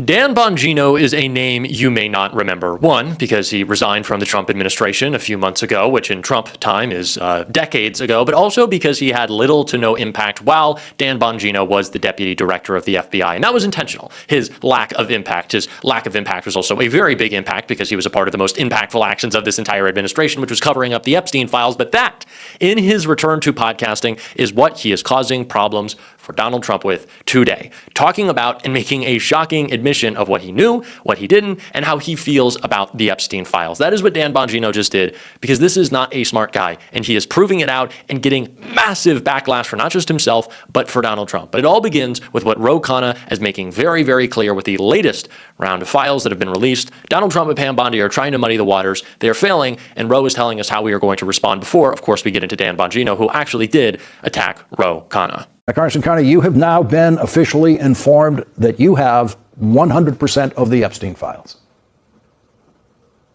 Dan Bongino is a name you may not remember. One, because he resigned from the Trump administration a few months ago, which in Trump time is decades ago, but also because he had little to no impact while Dan Bongino was the deputy director of the FBI. And that was intentional. His lack of impact was also a very big impact because he was a part of the most impactful actions of this entire administration, which was covering up the Epstein files. But that, in his return to podcasting, is what he is causing problems for Donald Trump with today. Talking about and making a shocking admission of what he knew, what he didn't, and how he feels about the Epstein files. That is what Dan Bongino just did, because this is not a smart guy, and he is proving it out and getting massive backlash for not just himself, but for Donald Trump. But it all begins with what Ro Khanna is making very, very clear with the latest round of files that have been released. Donald Trump and Pam Bondi are trying to muddy the waters. They're failing, and Ro is telling us how we are going to respond before, of course, we get into Dan Bongino, who actually did attack Ro Khanna. Congressman Khanna, you have now been officially informed that you have 100% of the Epstein files.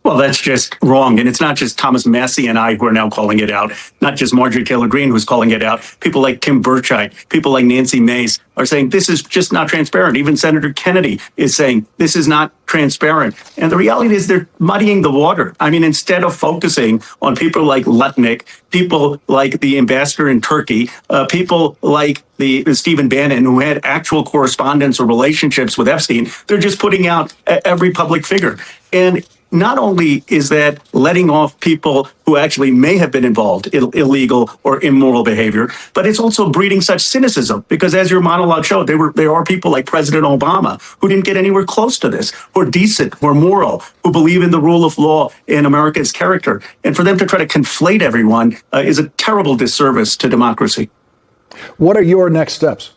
Well, that's just wrong. And it's not just Thomas Massie and I who are now calling it out, not just Marjorie Taylor Greene who's calling it out. People like Kim Burchett, people like Nancy Mace are saying this is just not transparent. Even Senator Kennedy is saying this is not transparent. And the reality is they're muddying the water. I mean, instead of focusing on people like Lutnick, people like the ambassador in Turkey, people like the Stephen Bannon, who had actual correspondence or relationships with Epstein, they're just putting out every public figure. And not only is that letting off people who actually may have been involved in illegal or immoral behavior, but it's also breeding such cynicism because, as your monologue showed, there are people like President Obama who didn't get anywhere close to this, who are decent, who are moral, who believe in the rule of law and America's character. And for them to try to conflate everyone is a terrible disservice to democracy. What are your next steps?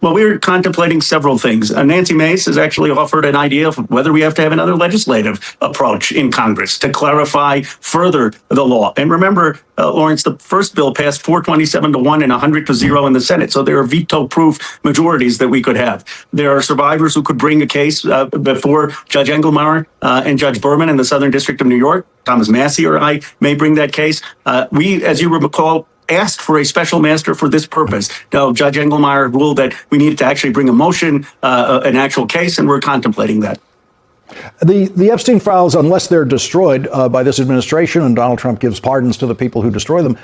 Well, we're contemplating several things. Nancy Mace has actually offered an idea of whether we have to have another legislative approach in Congress to clarify further the law. And remember, Lawrence, the first bill passed 427-1 and 100-0 in the Senate. So there are veto-proof majorities that we could have. There are survivors who could bring a case before Judge Engelmeyer and Judge Berman in the Southern District of New York. Thomas Massie or I may bring that case. We, as you recall, asked for a special master for this purpose. Now, Judge Engelmeyer ruled that we needed to actually bring a motion, an actual case, and we're contemplating that. The Epstein files, unless they're destroyed by this administration and Donald Trump gives pardons to the people who destroy them,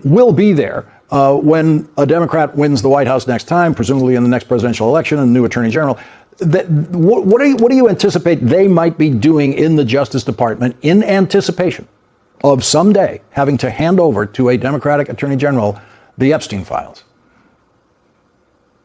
will be there when a Democrat wins the White House next time, presumably in the next presidential election, and a new attorney general. What do you anticipate they might be doing in the Justice Department in anticipation of someday having to hand over to a Democratic attorney general the Epstein files?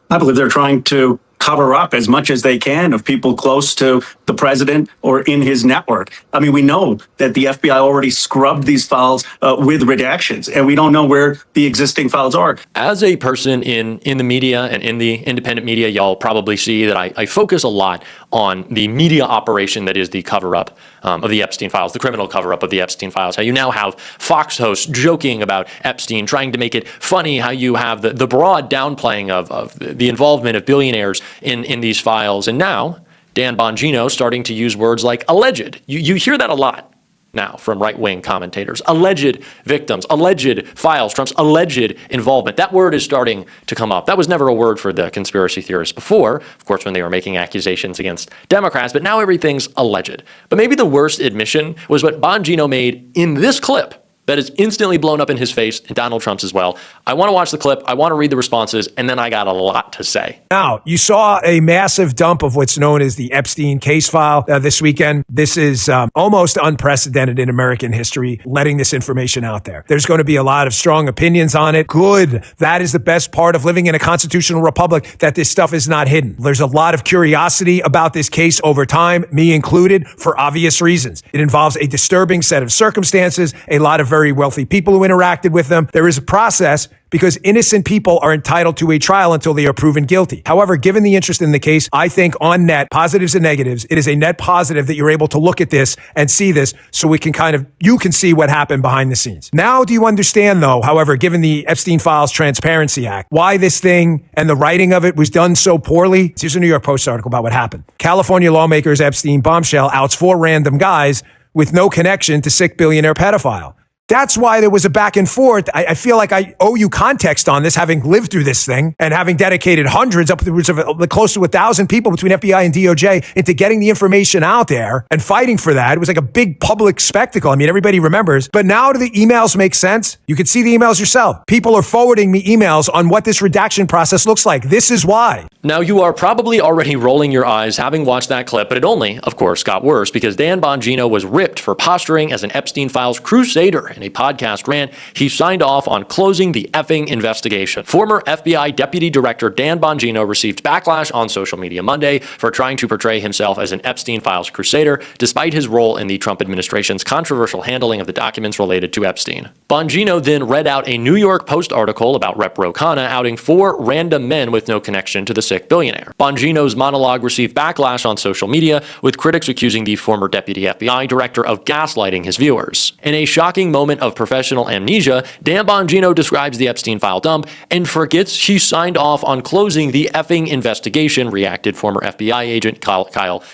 I believe they're trying to cover up as much as they can of people close to the president or in his network. I mean, we know that the FBI already scrubbed these files with redactions, and we don't know where the existing files are. As a person in the media and in the independent media, y'all probably see that I focus a lot on the media operation that is the cover-up of the Epstein files, the criminal cover-up of the Epstein files. How you now have Fox hosts joking about Epstein, trying to make it funny, how you have the broad downplaying of the involvement of billionaires in these files. And now Dan Bongino starting to use words like alleged. You hear that a lot now from right-wing commentators. Alleged victims, alleged files, Trump's alleged involvement. That word is starting to come up. That was never a word for the conspiracy theorists before, of course, when they were making accusations against Democrats, but now everything's alleged. But maybe the worst admission was what Bongino made in this clip that is instantly blown up in his face, and Donald Trump's as well. I want to watch the clip. I want to read the responses, and then I got a lot to say. Now, you saw a massive dump of what's known as the Epstein case file this weekend. This is almost unprecedented in American history, letting this information out there. There's going to be a lot of strong opinions on it. Good. That is the best part of living in a constitutional republic, that this stuff is not hidden. There's a lot of curiosity about this case over time, me included, for obvious reasons. It involves a disturbing set of circumstances, a lot of very wealthy people who interacted with them. There is a process because innocent people are entitled to a trial until they are proven guilty. However, given the interest in the case, I think on net, positives and negatives, it is a net positive that you're able to look at this and see this so we can you can see what happened behind the scenes. Now, do you understand, though, however, given the Epstein Files Transparency Act, why this thing and the writing of it was done so poorly? Here's a New York Post article about what happened. California lawmakers Epstein bombshell outs 4 random guys with no connection to sick billionaire pedophile. That's why there was a back and forth. I feel like I owe you context on this, having lived through this thing and having dedicated hundreds, upwards of close to 1,000 people between FBI and DOJ into getting the information out there and fighting for that. It was like a big public spectacle. I mean, everybody remembers. But now do the emails make sense? You can see the emails yourself. People are forwarding me emails on what this redaction process looks like. This is why. Now, you are probably already rolling your eyes having watched that clip, but it only, of course, got worse because Dan Bongino was ripped for posturing as an Epstein Files crusader in a podcast rant. He signed off on closing the effing investigation. Former FBI Deputy Director Dan Bongino received backlash on social media Monday for trying to portray himself as an Epstein Files crusader, despite his role in the Trump administration's controversial handling of the documents related to Epstein. Bongino then read out a New York Post article about Rep. Ro Khanna outing 4 random men with no connection to the sick billionaire. Bongino's monologue received backlash on social media, with critics accusing the former deputy FBI director of gaslighting his viewers. In a shocking moment of professional amnesia, Dan Bongino describes the Epstein file dump and forgets he signed off on closing the effing investigation, reacted former FBI agent Kyle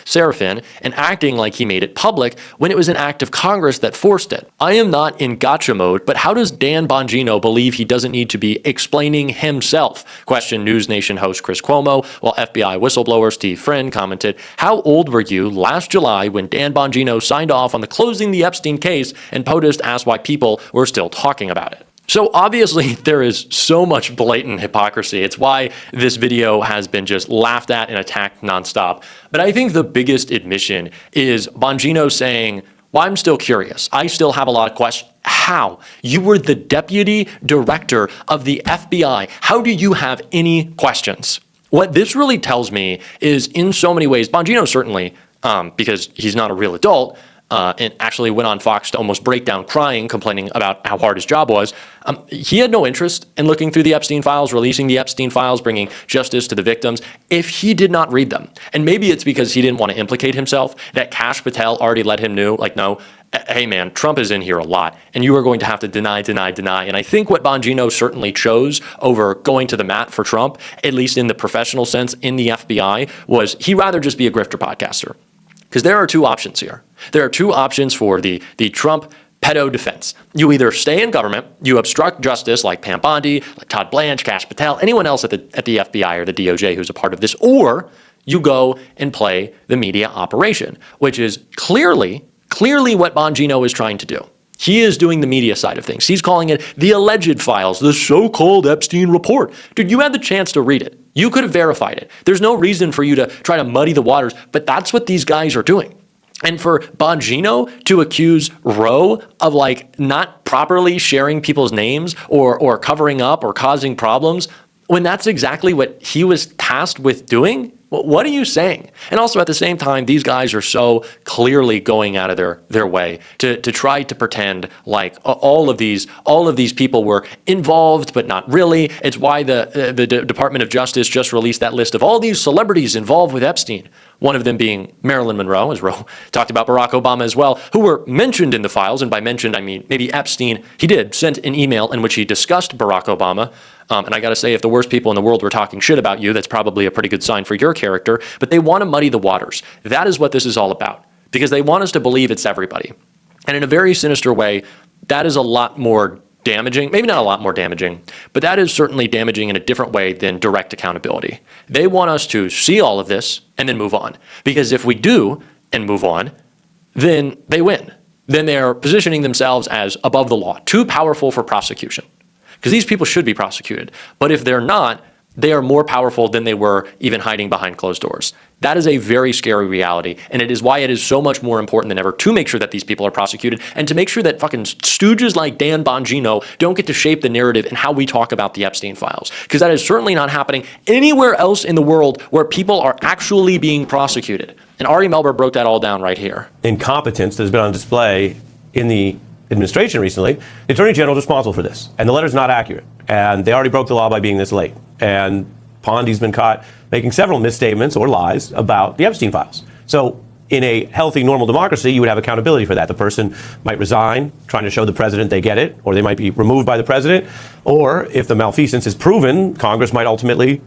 Serafin, and acting like he made it public when it was an act of Congress that forced it. I am not in gotcha mode, but how does Dan Bongino believe he doesn't need to be explaining himself? Questioned News Nation host Chris Cuomo, while FBI whistleblower Steve Friend commented, "How old were you last July when Dan Bongino signed off on the closing the Epstein case?" And POTUS asked why people were still talking about it. So obviously there is so much blatant hypocrisy. It's why this video has been just laughed at and attacked nonstop. But I think the biggest admission is Bongino saying, "Well, I'm still curious. I still have a lot of questions." How? You were the deputy director of the FBI. How do you have any questions? What this really tells me is, in so many ways, Bongino certainly, because he's not a real adult, and actually went on Fox to almost break down crying, complaining about how hard his job was. He had no interest in looking through the Epstein files, releasing the Epstein files, bringing justice to the victims, if he did not read them. And maybe it's because he didn't want to implicate himself, that Kash Patel already let him know, like, no, hey man, Trump is in here a lot, and you are going to have to deny. And I think what Bongino certainly chose over going to the mat for Trump, at least in the professional sense in the FBI, was he'd rather just be a grifter podcaster. Because there are two options here. There are two options for the Trump pedo defense. You either stay in government, you obstruct justice like Pam Bondi, like Todd Blanche, Kash Patel, anyone else at the FBI or the DOJ who's a part of this, or you go and play the media operation, which is clearly what Bongino is trying to do. He is doing the media side of things. He's calling it the alleged files, the so-called Epstein report. Dude, you had the chance to read it. You could have verified it. There's no reason for you to try to muddy the waters, but that's what these guys are doing. And for Bongino to accuse Roe of like not properly sharing people's names or covering up or causing problems, when that's exactly what he was tasked with doing, what are you saying? And also at the same time, these guys are so clearly going out of their way to try to pretend like all of these people were involved, but not really. It's why the Department of Justice just released that list of all these celebrities involved with Epstein. One of them being Marilyn Monroe, as Roe talked about Barack Obama as well, who were mentioned in the files. And by mentioned, I mean maybe Epstein, he did send an email in which he discussed Barack Obama. And I got to say, if the worst people in the world were talking shit about you, that's probably a pretty good sign for your character. But they want to muddy the waters. That is what this is all about, because they want us to believe it's everybody. And in a very sinister way, that is a lot more damaging, maybe not a lot more damaging, but that is certainly damaging in a different way than direct accountability. They want us to see all of this and then move on. Because if we do and move on, then they win. Then they are positioning themselves as above the law, too powerful for prosecution. Because these people should be prosecuted. But if they're not, they are more powerful than they were even hiding behind closed doors. That is a very scary reality, and it is why it is so much more important than ever to make sure that these people are prosecuted and to make sure that fucking stooges like Dan Bongino don't get to shape the narrative and how we talk about the Epstein files. Because that is certainly not happening anywhere else in the world where people are actually being prosecuted. And Ari Melber broke that all down right here. Incompetence that has been on display in the administration recently. The Attorney General is responsible for this, and the letter's not accurate. And they already broke the law by being this late. And Pondi's been caught making several misstatements or lies about the Epstein files. So in a healthy, normal democracy, you would have accountability for that. The person might resign, trying to show the president they get it, or they might be removed by the president. Or if the malfeasance is proven, Congress might ultimately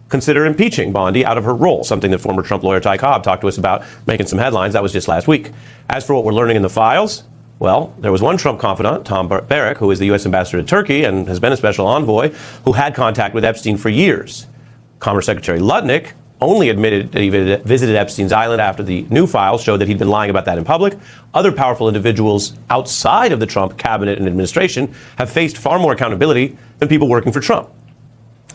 consider impeaching Bondi out of her role, something that former Trump lawyer Ty Cobb talked to us about, making some headlines. That was just last week. As for what we're learning in the files, Well, there was one Trump confidant, Tom Barrack, who is the U.S. ambassador to Turkey and has been a special envoy, who had contact with Epstein for years. Commerce Secretary Lutnick only admitted that he visited Epstein's island after the new files showed that he'd been lying about that in public. Other powerful individuals outside of the Trump cabinet and administration have faced far more accountability than people working for Trump.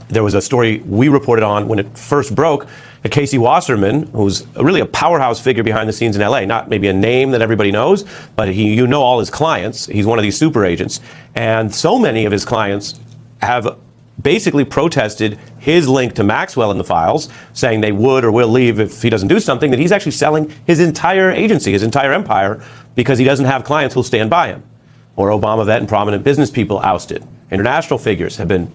There was a story we reported on when it first broke that Casey Wasserman, who's really a powerhouse figure behind the scenes in LA, not maybe a name that everybody knows, but you know all his clients. He's one of these super agents. And so many of his clients have basically protested his link to Maxwell in the files, saying they would or will leave if he doesn't do something, that he's actually selling his entire agency, his entire empire, because he doesn't have clients who'll stand by him. Or Obama vet and prominent business people ousted. International figures have been